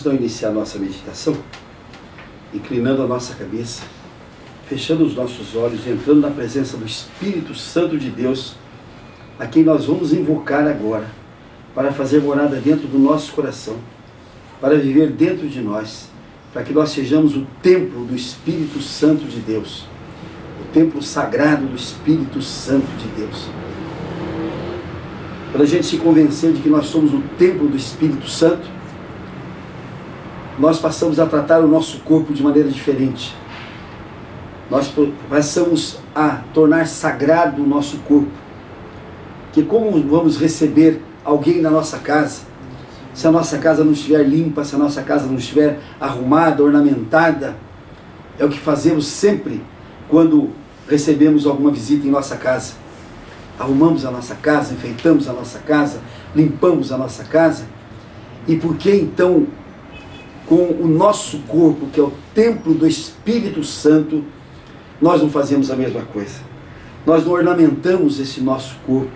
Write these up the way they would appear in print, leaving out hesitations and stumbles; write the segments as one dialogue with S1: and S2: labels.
S1: então iniciar a nossa meditação, inclinando a nossa cabeça, fechando os nossos olhos e entrando na presença do Espírito Santo de Deus, a quem nós vamos invocar agora, para fazer morada dentro do nosso coração, para viver dentro de nós, para que nós sejamos o templo do Espírito Santo de Deus, o templo sagrado do Espírito Santo de Deus. Para a gente se convencer de que nós somos o templo do Espírito Santo, nós passamos a tratar o nosso corpo de maneira diferente. Nós passamos a tornar sagrado o nosso corpo. Que como vamos receber alguém na nossa casa, se a nossa casa não estiver limpa, se a nossa casa não estiver arrumada, ornamentada, é o que fazemos sempre quando recebemos alguma visita em nossa casa. Arrumamos a nossa casa, enfeitamos a nossa casa, limpamos a nossa casa. E por que então, com o nosso corpo, que é o templo do Espírito Santo, nós não fazemos a mesma coisa? Nós não ornamentamos esse nosso corpo,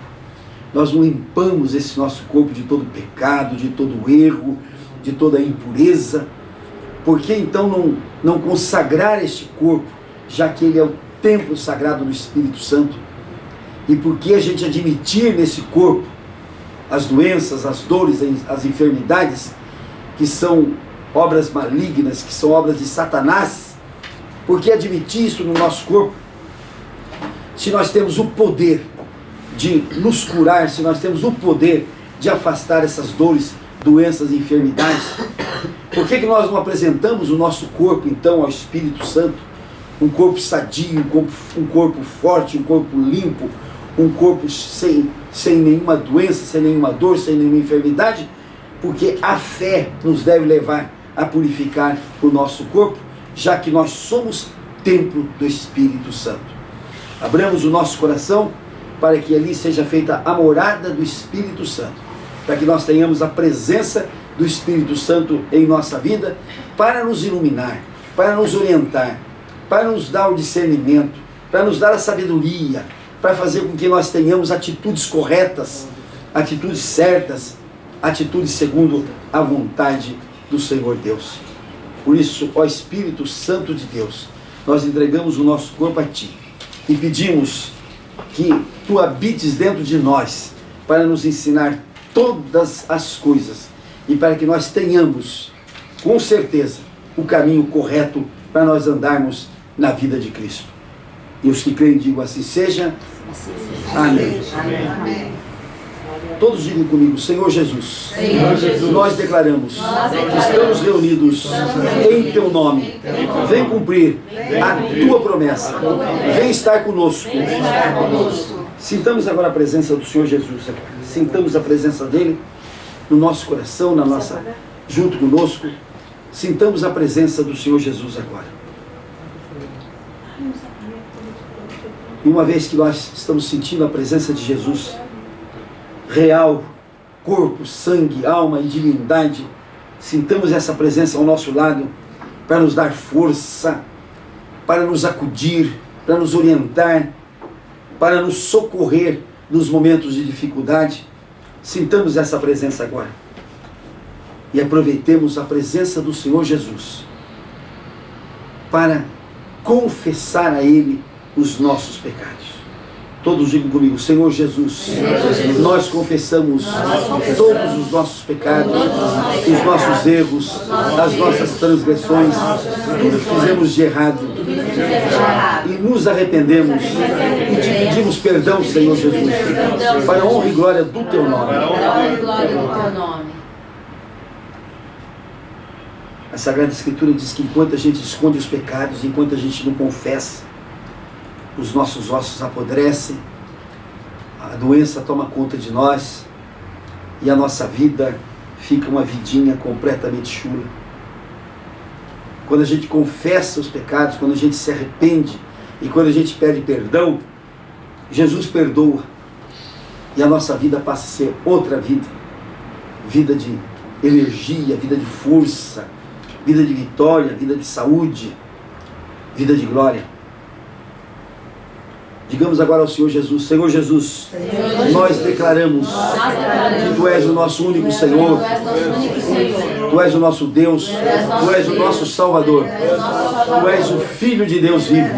S1: nós não limpamos esse nosso corpo de todo pecado, de todo erro, de toda impureza. Por que então não consagrar este corpo, já que ele é o templo sagrado do Espírito Santo? E por que a gente admitir nesse corpo as doenças, as dores, as enfermidades, que são obras malignas, que são obras de Satanás? Por que admitir isso no nosso corpo? Se nós temos o poder de nos curar, se nós temos o poder de afastar essas dores, doenças e enfermidades, por que nós não apresentamos o nosso corpo então ao Espírito Santo? Um corpo sadio, um corpo forte, um corpo limpo, um corpo sem nenhuma doença, sem nenhuma dor, sem nenhuma enfermidade? Porque a fé nos deve levar a purificar o nosso corpo, já que nós somos templo do Espírito Santo. Abramos o nosso coração para que ali seja feita a morada do Espírito Santo, para que nós tenhamos a presença do Espírito Santo em nossa vida, para nos iluminar, para nos orientar, para nos dar o discernimento, para nos dar a sabedoria, para fazer com que nós tenhamos atitudes corretas, atitudes certas, atitudes segundo a vontade do Senhor Deus. Por isso, ó Espírito Santo de Deus, nós entregamos o nosso corpo a Ti e pedimos que Tu habites dentro de nós para nos ensinar todas as coisas e para que nós tenhamos, com certeza, o caminho correto para nós andarmos na vida de Cristo. E os que creem digam assim seja. Amém. Amém. Todos digam comigo: Senhor Jesus,
S2: Senhor Jesus,
S1: nós declaramos que estamos reunidos em Teu nome. Vem cumprir a Tua promessa. Vem estar conosco. Sintamos agora a presença do Senhor Jesus. Sintamos a presença dEle no nosso coração, junto conosco. Sintamos a presença do Senhor Jesus agora. E uma vez que nós estamos sentindo a presença de Jesus real, corpo, sangue, alma e divindade, sintamos essa presença ao nosso lado para nos dar força, para nos acudir, para nos orientar, para nos socorrer nos momentos de dificuldade. Sintamos essa presença agora e aproveitemos a presença do Senhor Jesus para confessar a Ele os nossos pecados. Todos digam comigo: Senhor Jesus, nós confessamos todos os nossos pecados, os nossos erros, as nossas transgressões, tudo que fizemos de errado, e nos arrependemos e te pedimos perdão, Senhor Jesus, para a honra e glória do Teu nome. A Sagrada Escritura diz que enquanto a gente esconde os pecados, enquanto a gente não confessa, os nossos ossos apodrecem, a doença toma conta de nós e a nossa vida fica uma vidinha completamente chula. Quando a gente confessa os pecados, quando a gente se arrepende e quando a gente pede perdão, Jesus perdoa e a nossa vida passa a ser outra vida, vida de energia, vida de força, vida de vitória, vida de saúde, vida de glória. Digamos agora ao Senhor Jesus: Senhor Jesus, nós declaramos que Tu és o nosso único Senhor, Tu és o nosso Deus, Tu és o nosso Salvador, Tu és o Filho de Deus vivo.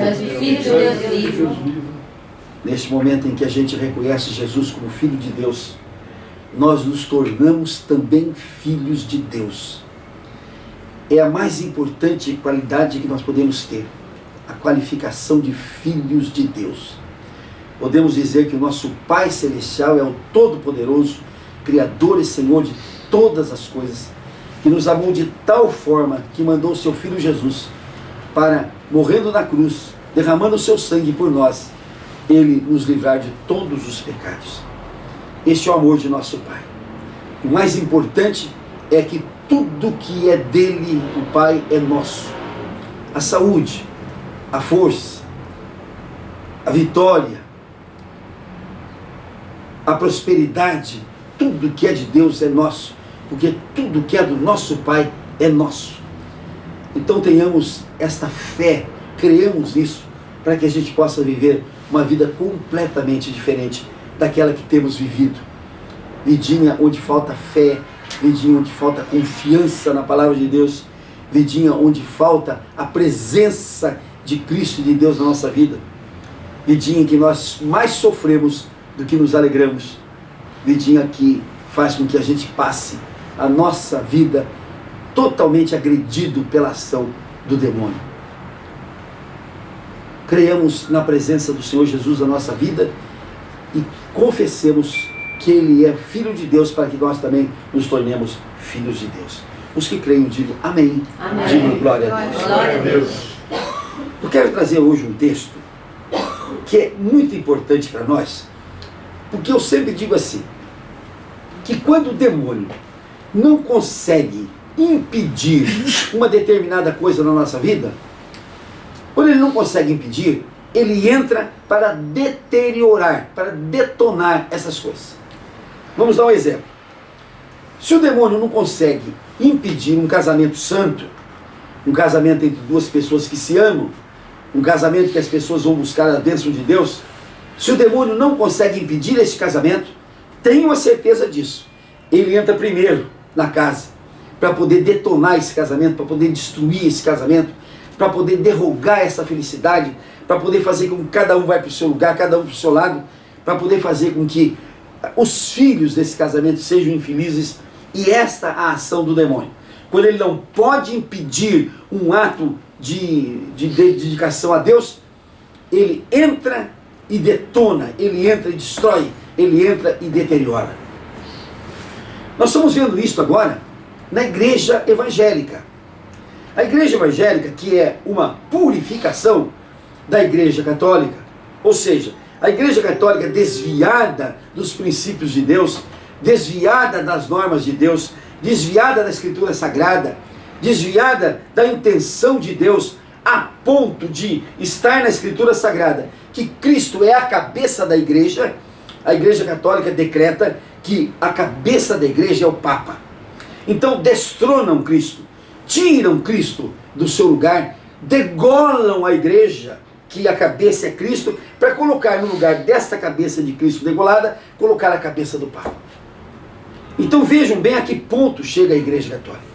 S1: Neste momento em que a gente reconhece Jesus como Filho de Deus, nós nos tornamos também filhos de Deus. É a mais importante qualidade que nós podemos ter, a qualificação de filhos de Deus. Podemos dizer que o nosso Pai Celestial é o Todo-Poderoso, Criador e Senhor de todas as coisas, que nos amou de tal forma que mandou o seu Filho Jesus para, morrendo na cruz, derramando o seu sangue por nós, Ele nos livrar de todos os pecados. Este é o amor de nosso Pai. O mais importante é que tudo que é dele, o Pai, é nosso. A saúde, a força, a vitória, a prosperidade, tudo que é de Deus é nosso, porque tudo que é do nosso Pai é nosso. Então tenhamos esta fé, creamos nisso, para que a gente possa viver uma vida completamente diferente daquela que temos vivido. Vidinha onde falta fé, vidinha onde falta confiança na palavra de Deus, vidinha onde falta a presença de Cristo e de Deus na nossa vida, vidinha em que nós mais sofremos do que nos alegramos, vidinha que faz com que a gente passe a nossa vida totalmente agredido pela ação do demônio. Creiamos na presença do Senhor Jesus na nossa vida e confessemos que Ele é Filho de Deus, para que nós também nos tornemos filhos de Deus. Os que creem, digam amém.
S2: Amém.
S1: Digam glória a Deus.
S2: Glória a Deus.
S1: Eu quero trazer hoje um texto que é muito importante para nós, porque eu sempre digo assim, que quando o demônio não consegue impedir uma determinada coisa na nossa vida, quando ele não consegue impedir, ele entra para deteriorar, para detonar essas coisas. Vamos dar um exemplo. Se o demônio não consegue impedir um casamento santo, um casamento entre duas pessoas que se amam, um casamento que as pessoas vão buscar a bênção de Deus, se o demônio não consegue impedir esse casamento, tenha uma certeza disso. Ele entra primeiro na casa, para poder detonar esse casamento, para poder destruir esse casamento, para poder derrogar essa felicidade, para poder fazer com que cada um vá para o seu lugar, cada um para o seu lado, para poder fazer com que os filhos desse casamento sejam infelizes. E esta é a ação do demônio. Quando ele não pode impedir um ato de dedicação a Deus, ele entra e detona, ele entra e destrói, ele entra e deteriora. Nós estamos vendo isso agora na igreja evangélica. A igreja evangélica, que é uma purificação da igreja católica, ou seja, a igreja católica desviada dos princípios de Deus, desviada das normas de Deus, desviada da Escritura Sagrada, desviada da intenção de Deus, a ponto de estar na Escritura Sagrada que Cristo é a cabeça da igreja. A igreja católica decreta que a cabeça da igreja é o Papa. Então destronam Cristo, tiram Cristo do seu lugar, degolam a igreja, que a cabeça é Cristo, para colocar no lugar desta cabeça de Cristo degolada, colocar a cabeça do Papa. Então vejam bem a que ponto chega a igreja católica.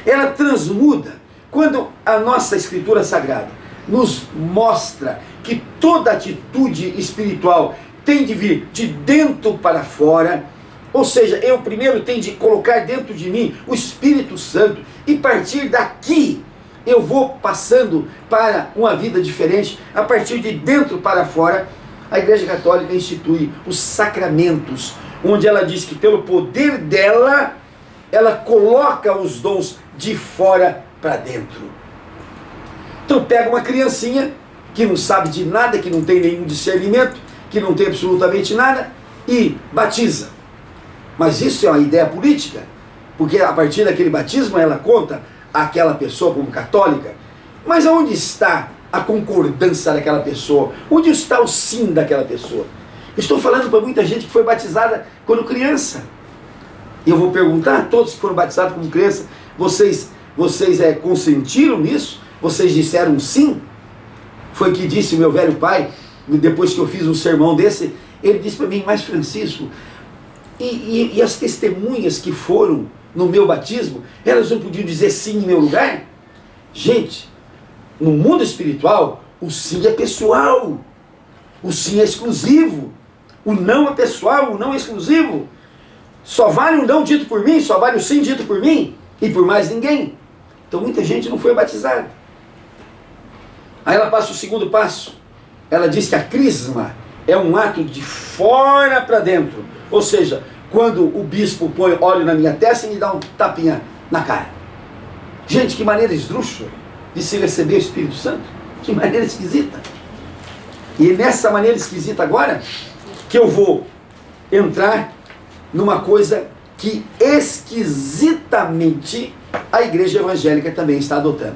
S1: Ela transmuda quando a nossa Escritura Sagrada nos mostra que toda atitude espiritual tem de vir de dentro para fora, ou seja, eu primeiro tenho de colocar dentro de mim o Espírito Santo, e a partir daqui eu vou passando para uma vida diferente, a partir de dentro para fora. A Igreja Católica institui os sacramentos, onde ela diz que pelo poder dela, ela coloca os dons de fora para dentro. Então pega uma criancinha que não sabe de nada, que não tem nenhum discernimento, que não tem absolutamente nada, e batiza. Mas isso é uma ideia política, porque a partir daquele batismo ela conta aquela pessoa como católica. Mas aonde está a concordância daquela pessoa? Onde está o sim daquela pessoa? Estou falando para muita gente que foi batizada quando criança. E eu vou perguntar a todos que foram batizados como criança, vocês consentiram nisso? Vocês disseram sim? Foi o que disse meu velho pai, depois que eu fiz um sermão desse. Ele disse para mim: mas Francisco, E as testemunhas que foram no meu batismo, elas não podiam dizer sim em meu lugar? Gente, no mundo espiritual, o sim é pessoal. O sim é exclusivo. O não é pessoal, o não é exclusivo. Só vale o não dito por mim, só vale o sim dito por mim e por mais ninguém. Então muita gente não foi batizada. Aí ela passa o segundo passo. Ela diz que a crisma é um ato de fora para dentro. Ou seja, quando o bispo põe óleo na minha testa e me dá um tapinha na cara. Gente, que maneira esdrúxula de se receber o Espírito Santo. Que maneira esquisita. E é nessa maneira esquisita agora que eu vou entrar numa coisa que esquisitamente a igreja evangélica também está adotando.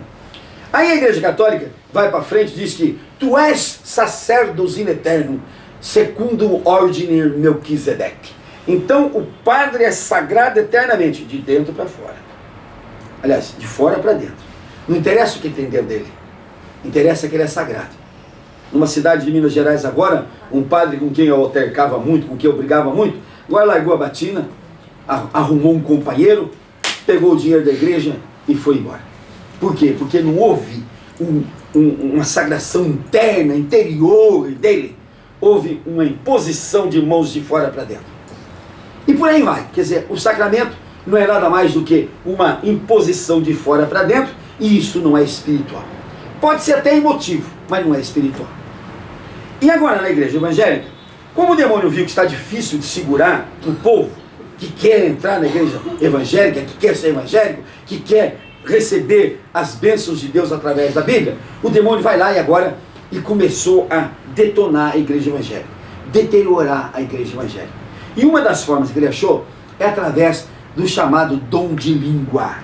S1: Aí a igreja católica vai para frente e diz que tu és sacerdote in eterno, segundo ordine Melquisedeque. Então o padre é sagrado eternamente, de dentro para fora. Aliás, de fora para dentro. Não interessa o que tem dentro dele. Interessa que ele é sagrado. Numa cidade de Minas Gerais agora, um padre com quem eu altercava muito, com quem eu brigava muito, agora largou a batina, arrumou um companheiro, pegou o dinheiro da igreja e foi embora. Por quê? Porque não houve uma sagração interna, interior dele. Houve uma imposição de mãos de fora para dentro. E por aí vai. Quer dizer, o sacramento não é nada mais do que uma imposição de fora para dentro, e isso não é espiritual. Pode ser até emotivo, mas não é espiritual. E agora na igreja evangélica, como o demônio viu que está difícil de segurar o povo que quer entrar na igreja evangélica, que quer ser evangélico, que quer receber as bênçãos de Deus através da Bíblia, o demônio vai lá e começou a detonar a igreja evangélica, deteriorar a igreja evangélica. E uma das formas que ele achou é através do chamado dom de língua,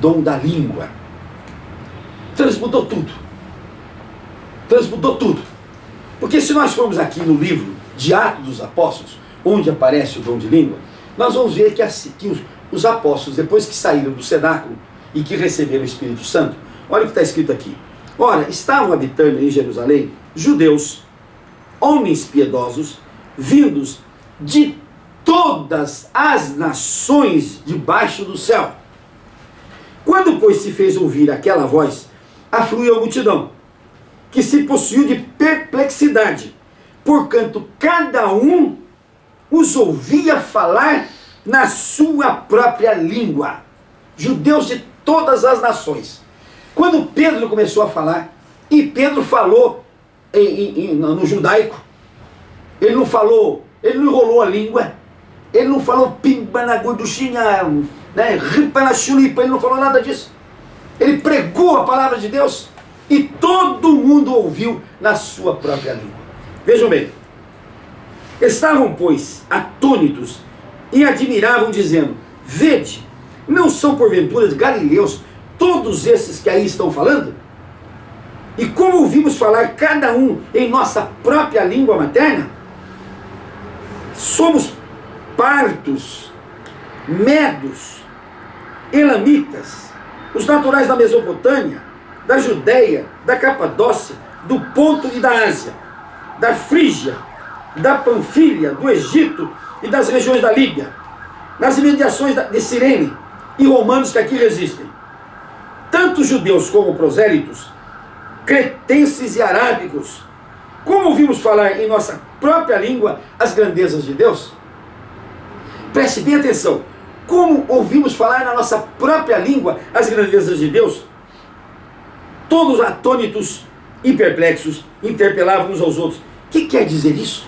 S1: dom da língua. Transmudou tudo. Transmudou tudo. Porque se nós formos aqui no livro de Atos dos Apóstolos, onde aparece o dom de língua, nós vamos ver que os apóstolos, depois que saíram do cenáculo e que receberam o Espírito Santo, olha o que está escrito aqui. Ora, estavam habitando em Jerusalém judeus, homens piedosos, vindos de todas as nações debaixo do céu. Quando, pois, se fez ouvir aquela voz, afluiu a multidão, que se possuiu de perplexidade, porquanto cada um os ouvia falar na sua própria língua. Judeus de todas as nações. Quando Pedro começou a falar, e Pedro falou no judaico, ele não enrolou a língua, ele não falou pimba na gorduchinha, né, ripa na chulipa, ele não falou nada disso. Ele pregou a palavra de Deus e todo mundo ouviu na sua própria língua. Vejam bem, estavam, pois, atônitos e admiravam, dizendo: vede, não são porventura galileus todos esses que aí estão falando? E como ouvimos falar cada um em nossa própria língua materna? Somos partos, medos, elamitas, os naturais da Mesopotâmia, da Judéia, da Capadócia, do Ponto e da Ásia, da Frígia, da Panfília, do Egito e das regiões da Líbia, nas imediações de Cirene, e romanos que aqui resistem, tanto judeus como prosélitos, cretenses e arábicos. Como ouvimos falar em nossa própria língua as grandezas de Deus? Preste bem atenção. Como ouvimos falar na nossa própria língua as grandezas de Deus? Todos atônitos e perplexos interpelavam uns aos outros. O que quer dizer isso?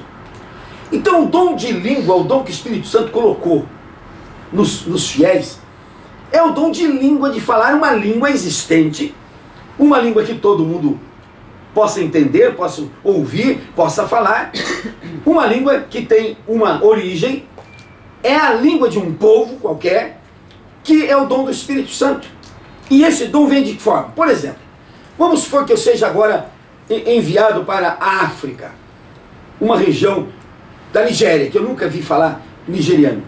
S1: Então o dom de língua, o dom que o Espírito Santo colocou nos fiéis, é o dom de língua, de falar uma língua existente, uma língua que todo mundo possa entender, possa ouvir, possa falar, uma língua que tem uma origem, é a língua de um povo qualquer, que é o dom do Espírito Santo. E esse dom vem de que forma? Por exemplo, vamos supor que eu seja agora enviado para a África, uma região da Nigéria, que eu nunca vi falar nigeriano.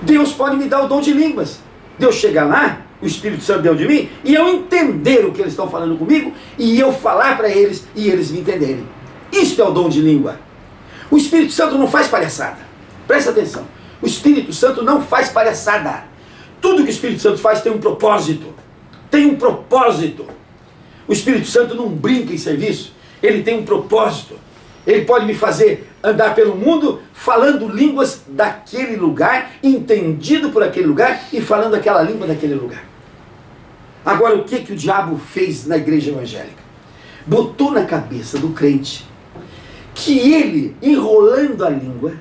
S1: Deus pode me dar o dom de línguas. Deus chegar lá, o Espírito Santo deu de mim, e eu entender o que eles estão falando comigo, e eu falar para eles, e eles me entenderem. Isso é o dom de língua. O Espírito Santo não faz palhaçada. Presta atenção. O Espírito Santo não faz palhaçada. Tudo que o Espírito Santo faz tem um propósito. Tem um propósito. O Espírito Santo não brinca em serviço. Ele tem um propósito. Ele pode me fazer andar pelo mundo falando línguas daquele lugar, entendido por aquele lugar e falando aquela língua daquele lugar. Agora, o que o diabo fez na igreja evangélica? Botou na cabeça do crente que ele, enrolando a língua,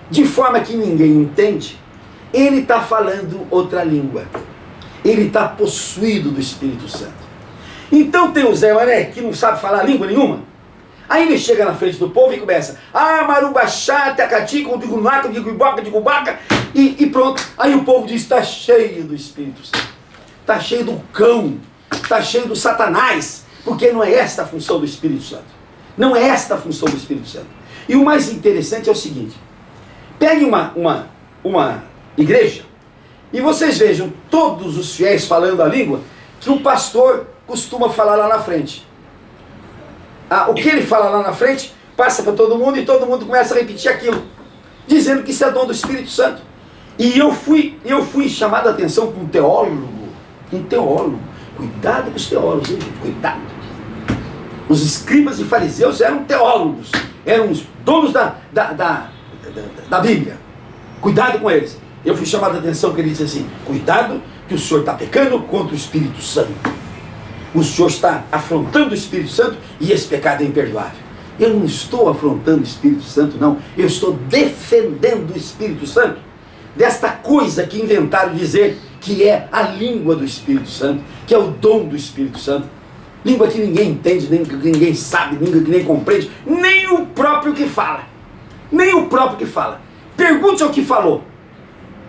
S1: de forma que ninguém entende, ele está falando outra língua. Ele está possuído do Espírito Santo. Então tem o Zé Mané, que não sabe falar língua nenhuma. Aí ele chega na frente do povo e começa, Marubaxá, Tacati, Digunaca, Digubaca, Digubaca, e pronto. Aí o povo diz, está cheio do Espírito Santo. Está cheio do cão, está cheio do Satanás, porque não é esta a função do Espírito Santo. Não é esta a função do Espírito Santo. E o mais interessante é o seguinte, pegue uma igreja e vocês vejam todos os fiéis falando a língua que o pastor costuma falar lá na frente. O que ele fala lá na frente passa para todo mundo e todo mundo começa a repetir aquilo, dizendo que isso é dom do Espírito Santo. E eu fui chamado a atenção por um teólogo. Cuidado com os teólogos, hein, gente? Cuidado. Os escribas e fariseus eram teólogos, eram os donos da Bíblia. Cuidado com eles. Eu fui chamado a atenção que ele disse assim, cuidado que o senhor está pecando contra o Espírito Santo. O senhor está afrontando o Espírito Santo e esse pecado é imperdoável. Eu não estou afrontando o Espírito Santo, não. Eu estou defendendo o Espírito Santo desta coisa que inventaram dizer que é a língua do Espírito Santo, que é o dom do Espírito Santo. Língua que ninguém entende, nem que ninguém sabe, língua que ninguém compreende, nem o próprio que fala. Nem o próprio que fala. Pergunte ao que falou.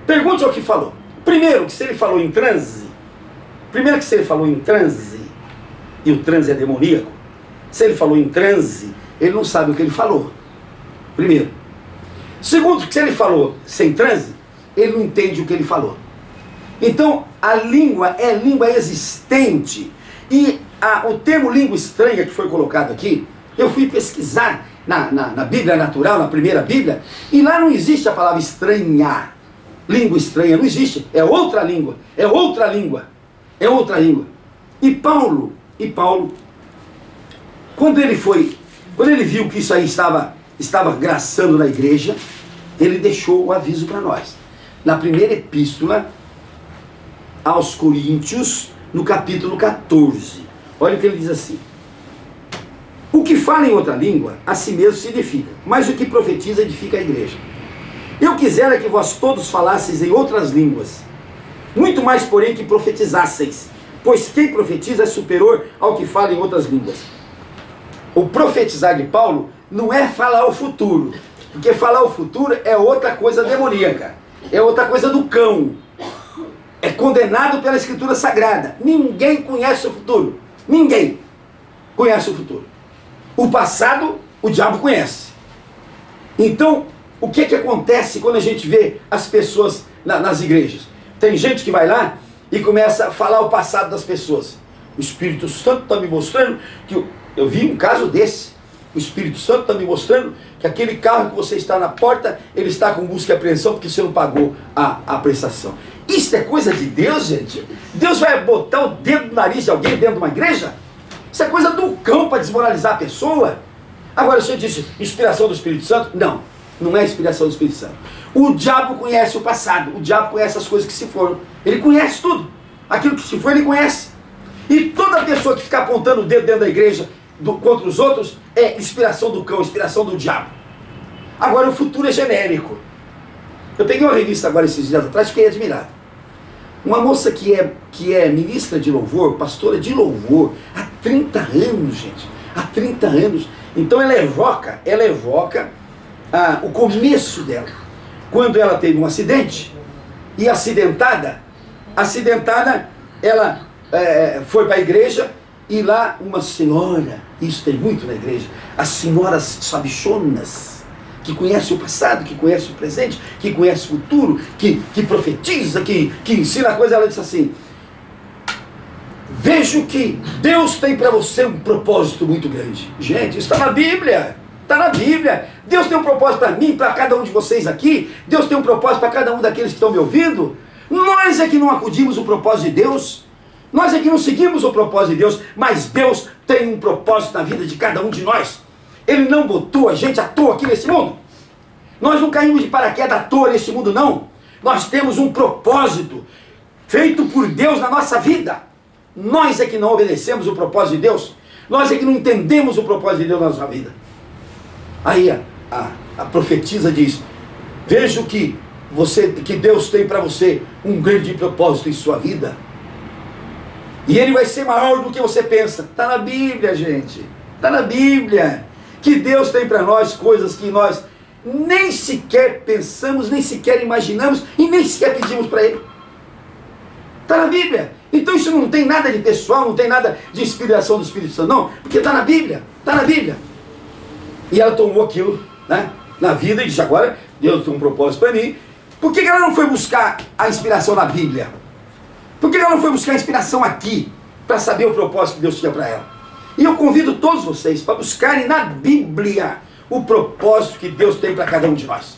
S1: Pergunte ao que falou. Primeiro, que se ele falou em transe, e o transe é demoníaco, se ele falou em transe, ele não sabe o que ele falou. Primeiro. Segundo, que se ele falou sem transe, ele não entende o que ele falou. Então, a língua é língua existente. E o termo língua estranha que foi colocado aqui, eu fui pesquisar na Bíblia natural, na primeira Bíblia, e lá não existe a palavra estranha. Língua estranha não existe. É outra língua. É outra língua. É outra língua. E Paulo, quando ele viu que isso aí estava graçando na igreja, ele deixou o aviso para nós. Na primeira epístola aos Coríntios, no capítulo 14. Olha o que ele diz assim. O que fala em outra língua, a si mesmo se edifica, mas o que profetiza edifica a igreja. Eu quisera que vós todos falasseis em outras línguas, muito mais porém que profetizasseis, pois quem profetiza é superior ao que fala em outras línguas. O profetizar de Paulo não é falar o futuro, porque falar o futuro é outra coisa demoníaca, é outra coisa do cão, é condenado pela Escritura Sagrada. Ninguém conhece o futuro, ninguém conhece o futuro. O passado, o diabo conhece. Então, o que acontece quando a gente vê as pessoas nas igrejas? Tem gente que vai lá e começa a falar o passado das pessoas. O Espírito Santo está me mostrando que... Eu vi um caso desse. O Espírito Santo está me mostrando que aquele carro que você está na porta, ele está com busca e apreensão porque você não pagou a prestação. Isso é coisa de Deus, gente? Deus vai botar o dedo no nariz de alguém dentro de uma igreja? Isso é coisa do cão para desmoralizar a pessoa? Agora, se eu disse inspiração do Espírito Santo, não é inspiração do Espírito Santo. O diabo conhece o passado, o diabo conhece as coisas que se foram. Ele conhece tudo. Aquilo que se foi, ele conhece. E toda pessoa que fica apontando o dedo dentro da igreja contra os outros é inspiração do cão, inspiração do diabo. Agora, o futuro é genérico. Eu peguei uma revista agora esses dias atrás, fiquei admirado. Uma moça que é ministra de louvor, pastora de louvor, há 30 anos, gente. Há 30 anos. Então ela evoca o começo dela. Quando ela teve um acidente, e acidentada, ela foi para a igreja, e lá uma senhora, isso tem muito na igreja, as senhoras sabichonas, que conhece o passado, que conhece o presente, que conhece o futuro, que profetiza, que ensina a coisa. Ela disse assim: vejo que Deus tem para você um propósito muito grande. Gente, isso está na Bíblia. Está na Bíblia. Deus tem um propósito para mim, para cada um de vocês aqui. Deus tem um propósito para cada um daqueles que estão me ouvindo. Nós é que não acudimos o propósito de Deus. Nós é que não seguimos o propósito de Deus. Mas Deus tem um propósito na vida de cada um de nós. Ele não botou a gente à toa aqui nesse mundo. Nós não caímos de paraquedas à toa nesse mundo, não. Nós temos um propósito feito por Deus na nossa vida. Nós é que não obedecemos o propósito de Deus. Nós é que não entendemos o propósito de Deus na nossa vida. Aí a profetisa diz: vejo que Deus tem para você um grande propósito em sua vida. E ele vai ser maior do que você pensa. Está na Bíblia, gente. Está na Bíblia. Que Deus tem para nós coisas que nós nem sequer pensamos, nem sequer imaginamos e nem sequer pedimos para Ele. Está na Bíblia. Então isso não tem nada de pessoal, não tem nada de inspiração do Espírito Santo, não. Porque está na Bíblia. Está na Bíblia. E ela tomou aquilo, né, na vida e disse: agora Deus tem um propósito para mim. Por que ela não foi buscar a inspiração na Bíblia? Por que ela não foi buscar a inspiração aqui para saber o propósito que Deus tinha para ela? E eu convido todos vocês para buscarem na Bíblia o propósito que Deus tem para cada um de nós.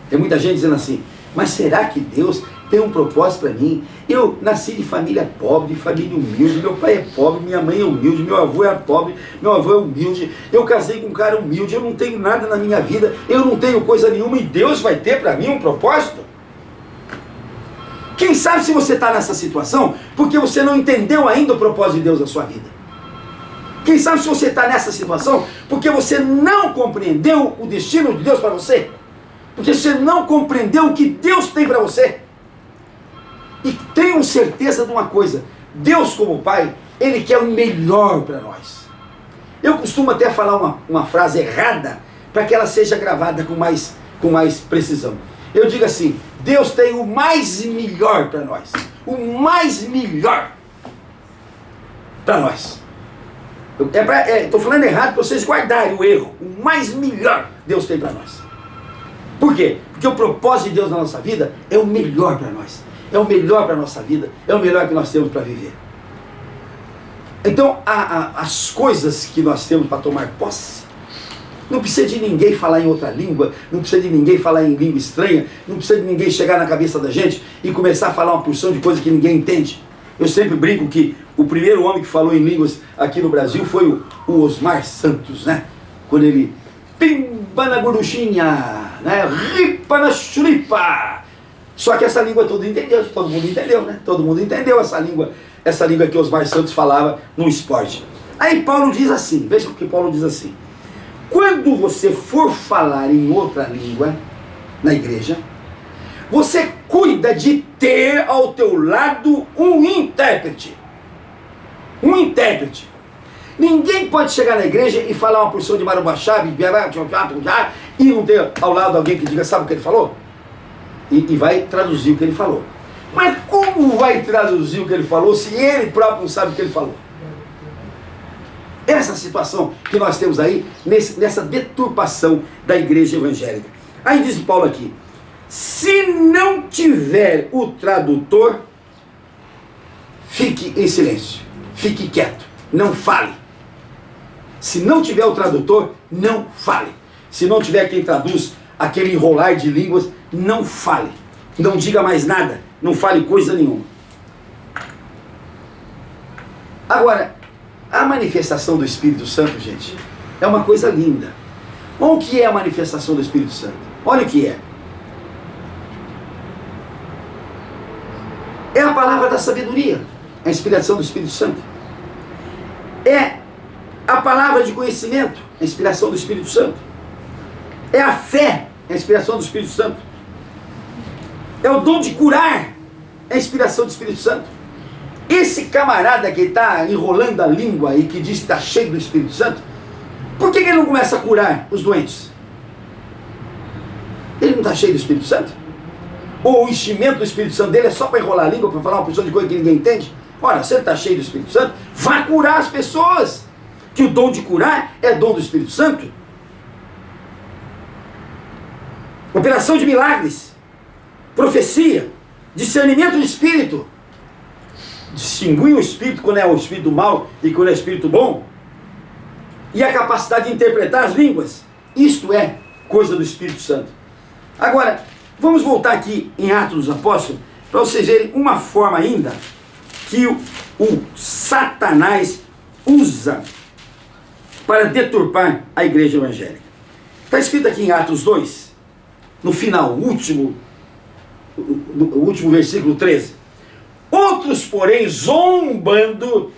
S1: Tem muita gente dizendo assim: mas será que Deus tem um propósito para mim? Eu nasci de família pobre, de família humilde, meu pai é pobre, minha mãe é humilde, meu avô é pobre, meu avô é humilde, eu casei com um cara humilde, eu não tenho nada na minha vida, eu não tenho coisa nenhuma e Deus vai ter para mim um propósito? Quem sabe se você está nessa situação porque você não entendeu ainda o propósito de Deus na sua vida. Quem sabe se você está nessa situação porque você não compreendeu o destino de Deus para você. Porque você não compreendeu o que Deus tem para você. E tenham certeza de uma coisa: Deus, como Pai, Ele quer o melhor para nós. Eu costumo até falar uma frase errada para que ela seja gravada com mais precisão. Eu digo assim: Deus tem o mais melhor para nós. O mais melhor para nós. Estou falando errado para vocês guardarem o erro. O mais melhor Deus tem para nós. Por quê? Porque o propósito de Deus na nossa vida é o melhor para nós. É o melhor para a nossa vida. É o melhor que nós temos para viver. Então, as coisas que nós temos para tomar posse, não precisa de ninguém falar em outra língua, não precisa de ninguém falar em língua estranha, não precisa de ninguém chegar na cabeça da gente e começar a falar uma porção de coisa que ninguém entende. Eu sempre brinco que o primeiro homem que falou em línguas aqui no Brasil foi o Osmar Santos, né? Quando ele pimba na gorduchinha, né? Ripa na churipa. Só que essa língua todo mundo entendeu, né? Todo mundo entendeu essa língua que Osmar Santos falava no esporte. Aí Paulo diz assim, veja o que Paulo diz assim: quando você for falar em outra língua na igreja, você cuida de ter ao teu lado um intérprete. Um intérprete. Ninguém pode chegar na igreja e falar uma porção de marubaxá e não ter ao lado alguém que diga: sabe o que ele falou? E vai traduzir o que ele falou. Mas como vai traduzir o que ele falou se ele próprio não sabe o que ele falou? Essa situação que nós temos aí, nessa deturpação da igreja evangélica. Aí diz Paulo aqui: se não tiver o tradutor, fique em silêncio, fique quieto, não fale. Se não tiver o tradutor, não fale. Se não tiver quem traduz aquele enrolar de línguas, não fale. Não diga mais nada, não fale coisa nenhuma. Agora, a manifestação do Espírito Santo, gente, é uma coisa linda. O que é a manifestação do Espírito Santo? Olha o que é. É a palavra da sabedoria, a inspiração do Espírito Santo. É a palavra de conhecimento, a inspiração do Espírito Santo. É a fé, a inspiração do Espírito Santo. É o dom de curar, a inspiração do Espírito Santo. Esse camarada que está enrolando a língua e que diz que está cheio do Espírito Santo, por que ele não começa a curar os doentes? Ele não está cheio do Espírito Santo? Ou o enchimento do Espírito Santo dele é só para enrolar a língua, para falar uma porção de coisa que ninguém entende? Ora, se ele está cheio do Espírito Santo, vá curar as pessoas. Que o dom de curar é dom do Espírito Santo. Operação de milagres, profecia, discernimento de espírito. Distinguir o espírito quando é o espírito mau e quando é o espírito bom. e a capacidade de interpretar as línguas. Isto é coisa do Espírito Santo. Agora, vamos voltar aqui em Atos dos Apóstolos, para vocês verem uma forma ainda que o Satanás usa para deturpar a igreja evangélica. Está escrito aqui em Atos 2, no final, o último versículo 13. Outros, porém, zombando,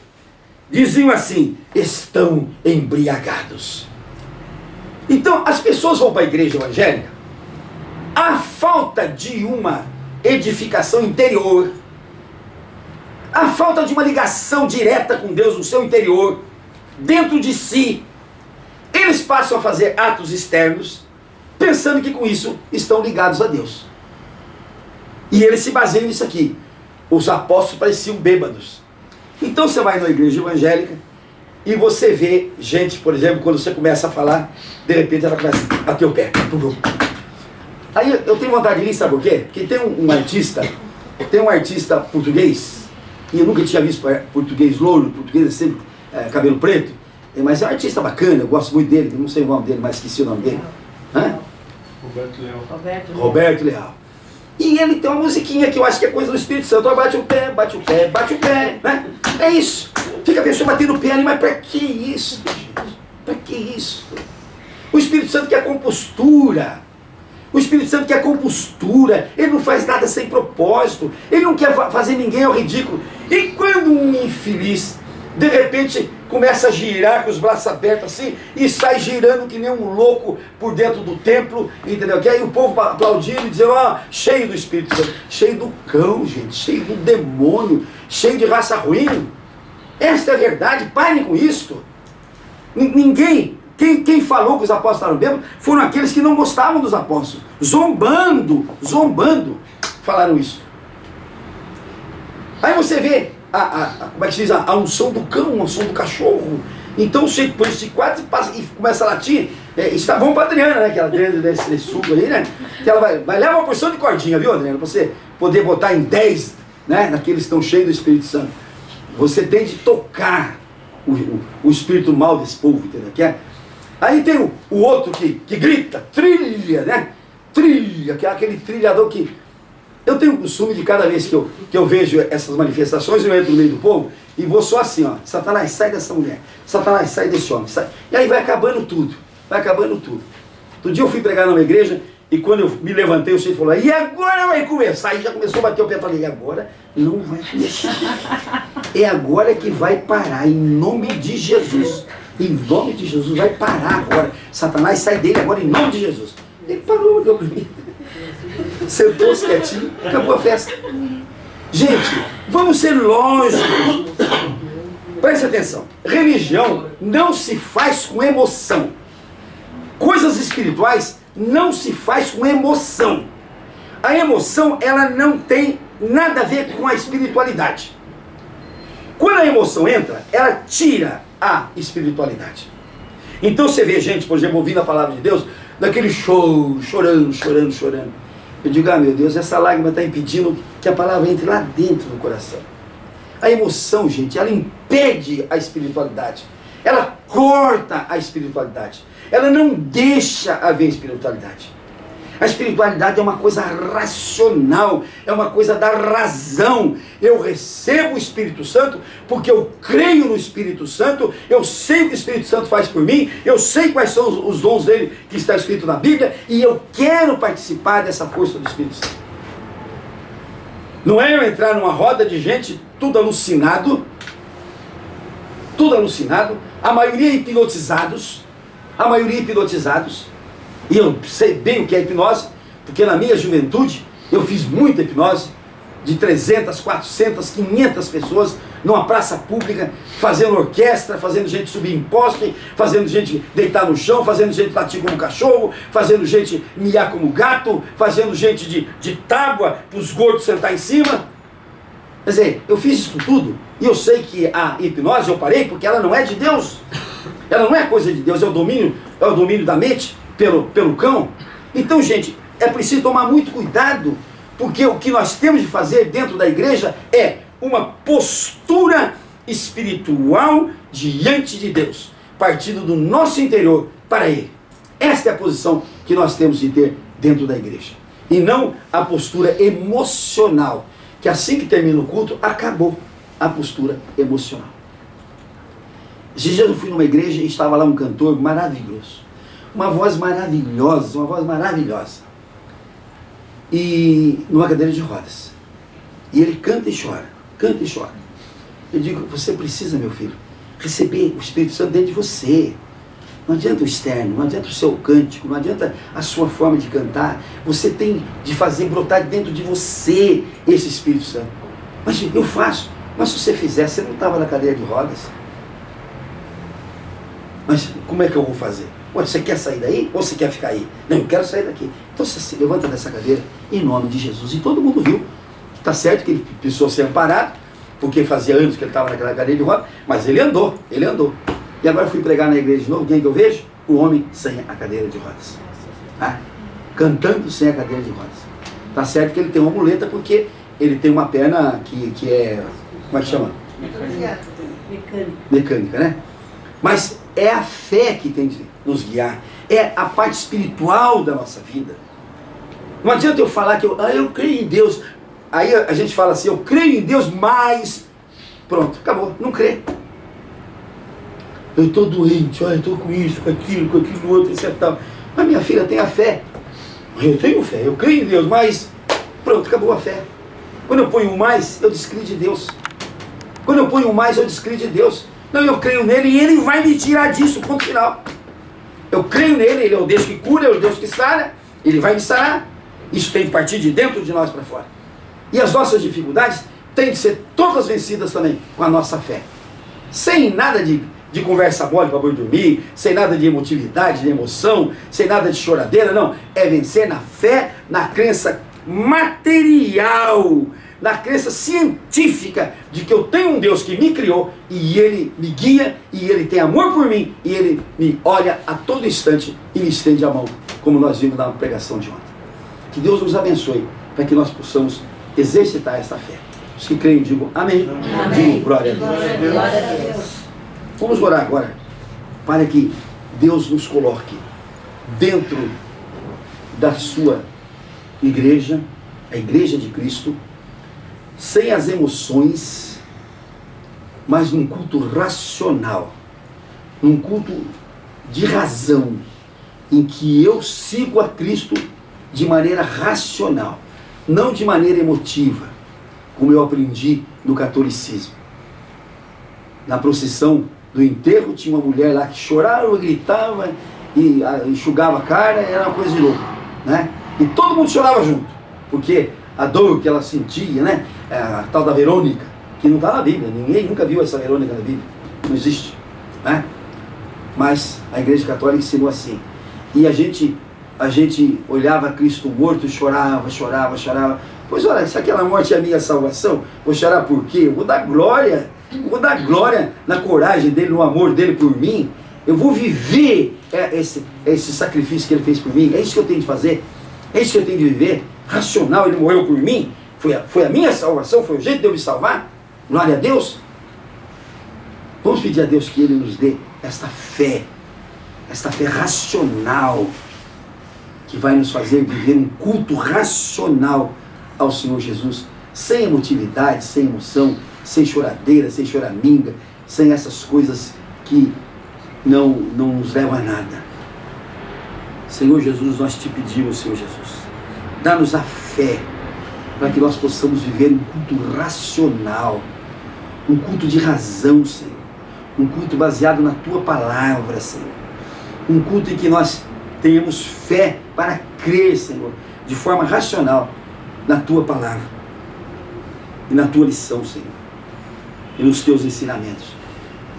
S1: diziam assim: estão embriagados. Então, as pessoas vão para a igreja evangélica, a falta de uma edificação interior, a falta de uma ligação direta com Deus no seu interior, dentro de si, eles passam a fazer atos externos, pensando que com isso estão ligados a Deus. E eles se baseiam nisso aqui. Os apóstolos pareciam bêbados. Então você vai na igreja evangélica e você vê gente, por exemplo, quando você começa a falar, de repente ela começa a bater o pé. Aí eu tenho vontade de ir, sabe por quê? Porque tem um artista português, e eu nunca tinha visto português louro, português sempre cabelo preto, mas é um artista bacana, eu gosto muito dele, não sei o nome dele, mas esqueci o nome dele.
S2: Roberto Leal.
S1: Roberto Leal. E ele tem uma musiquinha que eu acho que é coisa do Espírito Santo. Bate o pé, bate o pé, bate o pé, né? É isso. Fica a pessoa batendo o pé ali, mas pra que isso? Pra que isso? O Espírito Santo quer compostura. O Espírito Santo quer compostura. Ele não faz nada sem propósito. Ele não quer fazer ninguém ao ridículo. E quando um infeliz, de repente, começa a girar com os braços abertos assim, e sai girando que nem um louco por dentro do templo, entendeu? Que aí o povo aplaudindo e dizendo, cheio do Espírito Santo, cheio do cão, gente, cheio do demônio, cheio de raça ruim. Esta é a verdade, parem com isto. Ninguém, quem falou que os apóstolos estavam bêbados, foram aqueles que não gostavam dos apóstolos, zombando, falaram isso. Aí você vê, como é que se diz? A unção do cão, a unção do cachorro. Então você depois de quatro e começa a latir. Está bom para a Adriana, né? Que ela desse suco aí, né? Que ela vai levar uma porção de cordinha, viu, Adriana? Para você poder botar em 10, né? Naqueles que estão cheios do Espírito Santo. Você tem de tocar o espírito mal desse povo, entendeu? Aí tem o outro que grita, trilha, né? Trilha, que é aquele trilhador que... Eu tenho o costume de cada vez que eu vejo essas manifestações, eu entro no meio do povo e vou só assim, Satanás, sai dessa mulher, Satanás, sai desse homem, sai. E aí vai acabando tudo. Outro dia eu fui pregar numa igreja e quando eu me levantei, o Senhor falou, e agora vai começar? E já começou a bater o pé, falei, e agora não vai começar. É agora que vai parar, em nome de Jesus. Em nome de Jesus, vai parar agora. Satanás, sai dele agora, em nome de Jesus. Ele parou, olhou para mim. Sentou-se quietinho, acabou a festa. Gente, vamos ser lógicos. Preste atenção. Religião não se faz com emoção. Coisas espirituais não se faz com emoção. A emoção, ela não tem nada a ver com a espiritualidade. Quando a emoção entra, ela tira a espiritualidade. Então você vê gente, por exemplo, ouvindo a palavra de Deus, daquele show, chorando. Eu digo, meu Deus, essa lágrima está impedindo que a palavra entre lá dentro do coração. A emoção, gente, ela impede a espiritualidade. Ela corta a espiritualidade. Ela não deixa haver espiritualidade. A espiritualidade é uma coisa racional, é uma coisa da razão. Eu recebo o Espírito Santo porque eu creio no Espírito Santo, eu sei o que o Espírito Santo faz por mim, eu sei quais são os dons dele que está escrito na Bíblia e eu quero participar dessa força do Espírito Santo. Não é eu entrar numa roda de gente tudo alucinado, a maioria hipnotizados, e eu sei bem o que é hipnose, porque na minha juventude eu fiz muita hipnose, de 300, 400, 500 pessoas, numa praça pública, fazendo orquestra, fazendo gente subir em poste, fazendo gente deitar no chão, fazendo gente latir como cachorro, fazendo gente miar como gato, fazendo gente de tábua para os gordos sentar em cima. Quer dizer, eu fiz isso tudo, e eu sei que a hipnose eu parei porque ela não é de Deus, ela não é coisa de Deus, é o domínio da mente, pelo cão. Então, gente, é preciso tomar muito cuidado, porque o que nós temos de fazer dentro da igreja é uma postura espiritual diante de Deus. partindo do nosso interior para Ele. Esta é a posição que nós temos de ter dentro da igreja. E não a postura emocional, que assim que termina o culto, acabou a postura emocional. Esses dias eu fui numa igreja e estava lá um cantor maravilhoso. Uma voz maravilhosa, uma voz maravilhosa. E numa cadeira de rodas. E ele canta e chora, canta e chora. Eu digo, você precisa, meu filho, receber o Espírito Santo dentro de você. Não adianta o externo, não adianta o seu cântico, não adianta a sua forma de cantar. Você tem de fazer brotar dentro de você esse Espírito Santo. Mas eu faço. Mas se você fizer, você não estava na cadeira de rodas. Mas como é que eu vou fazer? Ué, você quer sair daí ou você quer ficar aí? Não, eu quero sair daqui. Então você se levanta dessa cadeira em nome de Jesus. E todo mundo viu. Está certo que ele precisou ser amparado, porque fazia anos que ele estava naquela cadeira de rodas, mas ele andou, ele andou. E agora fui pregar na igreja de novo, quem que eu vejo? O homem sem a cadeira de rodas. Tá? Cantando sem a cadeira de rodas. Está certo que ele tem uma muleta porque ele tem uma perna que é, como é que chama? Mecânica, né? Mas é a fé que tem de nos guiar. É a parte espiritual da nossa vida. Não adianta eu falar que eu creio em Deus. Aí a gente fala assim, eu creio em Deus, mas... Pronto, acabou, não crê. Eu estou doente, eu estou com isso, com aquilo outro, etc. Tal. Mas minha filha tem a fé. Eu tenho fé, eu creio em Deus, mas... Pronto, acabou a fé. Quando eu ponho um mais, eu descreio de Deus. Quando eu ponho um mais, eu descreio de Deus. Não, eu creio nele e ele vai me tirar disso, ponto final. Eu creio nele, ele é o Deus que cura, ele é o Deus que sara, ele vai me sarar. Isso tem que partir de dentro de nós para fora. E as nossas dificuldades têm de ser todas vencidas também com a nossa fé. Sem nada de conversa mole para boi dormir, sem nada de emotividade, de emoção, sem nada de choradeira, não. É vencer na fé, na crença material, na crença científica de que eu tenho um Deus que me criou e Ele me guia, e Ele tem amor por mim, e Ele me olha a todo instante e me estende a mão, como nós vimos na pregação de ontem. Que Deus nos abençoe para que nós possamos exercitar essa fé. Os que creem, digam amém.
S3: Amém.
S1: Digo glória a Deus.
S3: Glória a Deus.
S1: Vamos orar agora para que Deus nos coloque dentro da sua igreja, a igreja de Cristo, sem as emoções, mas num culto racional, num culto de razão, em que eu sigo a Cristo de maneira racional, não de maneira emotiva, como eu aprendi no catolicismo. Na procissão do enterro tinha uma mulher lá que chorava, gritava e enxugava a cara, era uma coisa de louco, né? E todo mundo chorava junto, porque a dor que ela sentia, né? A tal da Verônica, que não está na Bíblia, ninguém nunca viu essa Verônica na Bíblia, não existe, né? Mas a Igreja Católica ensinou assim. E a gente olhava Cristo morto e chorava. Pois olha, se aquela morte é a minha salvação, vou chorar por quê? Eu vou dar glória na coragem dele, no amor dele por mim. Eu vou viver esse sacrifício que ele fez por mim. É isso que eu tenho de fazer, é isso que eu tenho de viver. Racional, ele morreu por mim, foi a minha salvação, foi o jeito de eu me salvar. Glória a Deus. Vamos pedir a Deus que Ele nos dê esta fé racional, que vai nos fazer viver um culto racional ao Senhor Jesus, sem emotividade, sem emoção, sem choradeira, sem choraminga, sem essas coisas que não nos levam a nada. Senhor Jesus, nós te pedimos, Senhor Jesus, dá-nos a fé para que nós possamos viver um culto racional, um culto de razão, Senhor, um culto baseado na Tua Palavra, Senhor, um culto em que nós tenhamos fé para crer, Senhor, de forma racional na Tua Palavra e na Tua lição, Senhor, e nos Teus ensinamentos.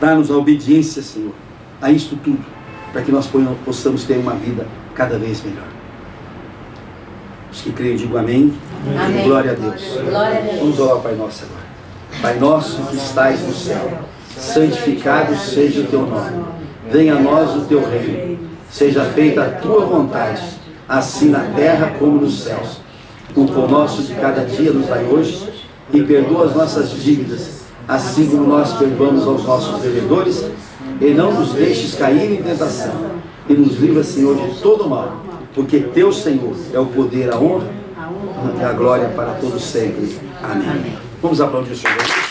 S1: Dá-nos a obediência, Senhor, a isto tudo, para que nós possamos ter uma vida cada vez melhor. Os que creem, digam amém.
S3: Amém.
S1: Glória a Deus.
S3: Glória a Deus.
S1: Vamos orar ao Pai Nosso agora. Pai nosso que estais no céu, santificado seja o Teu nome. Venha a nós o Teu reino. Seja feita a Tua vontade, assim na terra como nos céus. O pão nosso de cada dia nos dai hoje, e perdoa as nossas dívidas, assim como nós perdoamos aos nossos devedores, e não nos deixes cair em tentação, e nos livra, Senhor, de todo mal, porque teu, Senhor, é o poder, a honra e a glória para todos sempre. Amém. Vamos aplaudir o Senhor.